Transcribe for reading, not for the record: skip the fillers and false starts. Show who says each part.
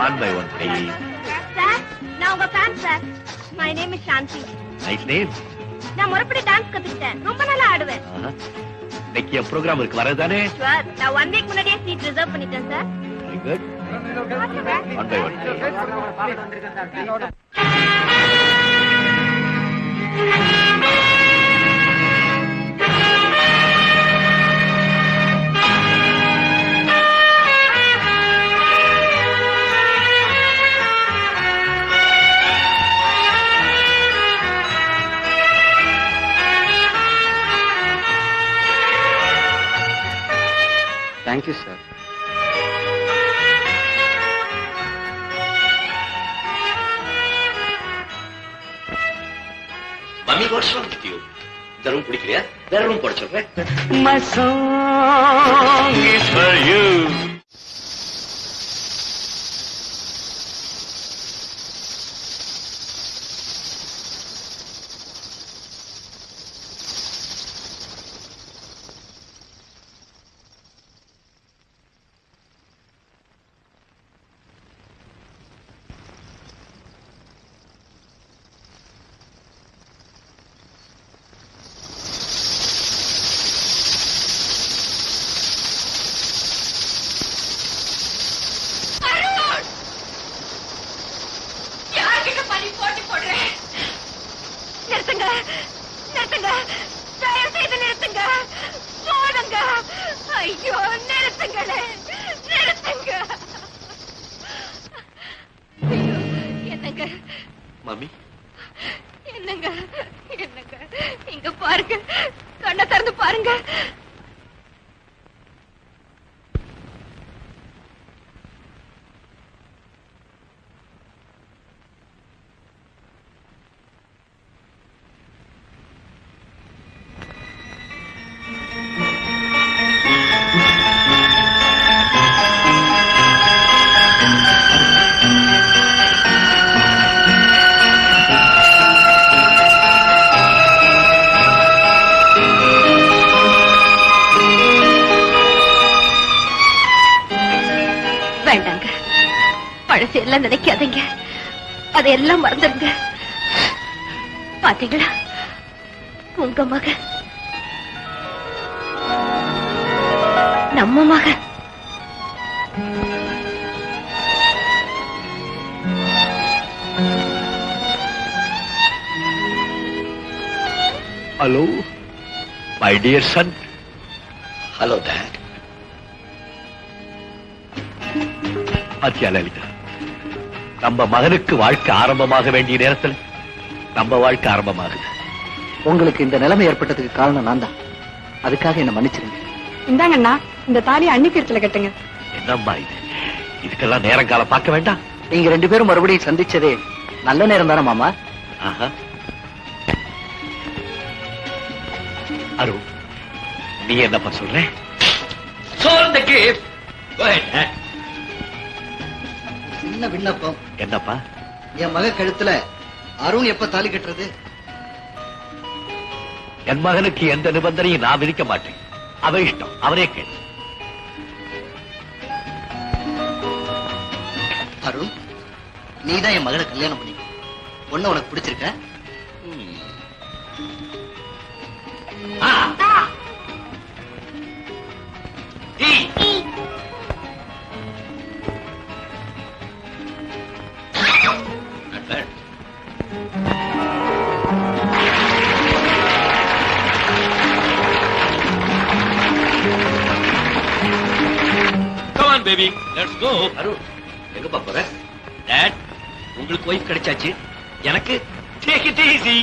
Speaker 1: One by one, please.
Speaker 2: Sir, நான் உங்க fan sir. My name is Shanti.
Speaker 1: Nice name.
Speaker 2: நான் முறைப்படி dance கத்துக்கிட்டேன். ரொம்ப நல்லா ஆடுவேன்.
Speaker 1: இன்னைக்கு என் ப்ரோக்ராம் இருக்கு வரதானே?
Speaker 2: Sure. நான் 1 week முன்னாடியே சீட் ரிசர்வ் பண்ணிட்டேன் sir.
Speaker 1: Very good. One by one.
Speaker 3: Thank you, sir.
Speaker 1: Mummy, what's wrong with you? The room பிடிக்கலையா? வேற room போட சொல்றேன்.
Speaker 3: My song is for you.
Speaker 2: நிறுத்துங்க, தயவு செய்து நிறுத்துங்க, போடுங்க. ஐயோ நிறுத்துங்களே, நிறுத்துங்க. என்னங்க
Speaker 1: மம்மி,
Speaker 2: என்னங்க என்னங்க இங்க பாருங்க, கண்ணை திறந்து பாருங்க. வேண்டாங்க, பழசு எல்லாம் நினைக்காதீங்க, அதையெல்லாம் மறந்துடுங்க. பாத்தீங்களா, உங்க மகன் நம்ம மகன்.
Speaker 1: Hello my dear son. Hello dot. பாத்தியா லலிதா, நம்ம மகனுக்கு வாழ்க்கை ஆரம்பமாக வேண்டிய நேரத்தில் நம்ம வாழ்க்கை ஆரம்பமாகுது.
Speaker 3: உங்களுக்கு இந்த நிலைமை ஏற்பட்டதுக்கு காரணம் நான் தான். அதுக்காக என்ன மன்னிச்சிருங்க.
Speaker 4: இந்தாங்கண்ணா, இந்த தாலி அன்னி தீர்த்துல கட்டுங்க.
Speaker 1: என்னம்மா இது, இதுக்கெல்லாம் நேரம் காலம் பார்க்க வேண்டாம்.
Speaker 3: நீங்க 2 பேரும் மறுபடியும் சந்திச்சதே நல்ல நேரம் தானே மாமா?
Speaker 1: அருண், நீ என்னப்பா சொல்ற?
Speaker 3: சின்ன விண்ணப்பம்.
Speaker 1: என்னப்பா?
Speaker 3: என் மக கழுத்துல அருண் எப்ப தாலி கட்டுறது?
Speaker 1: என் மகனுக்கு எந்த நிபந்தனையும் நான் விதிக்க மாட்டேன். அவ இஷ்டம், அவரே கேள்.
Speaker 3: அருண், நீதான் என் மகளை கல்யாணம் பண்ணி பொண்ணு உனக்கு பிடிச்சிருக்க?
Speaker 1: Baby, let's go. அருண், எங்கப்பா போற? டாட், உங்களுக்கு ஒய்ஃப் கிடைச்சாச்சு, எனக்கு take it easy.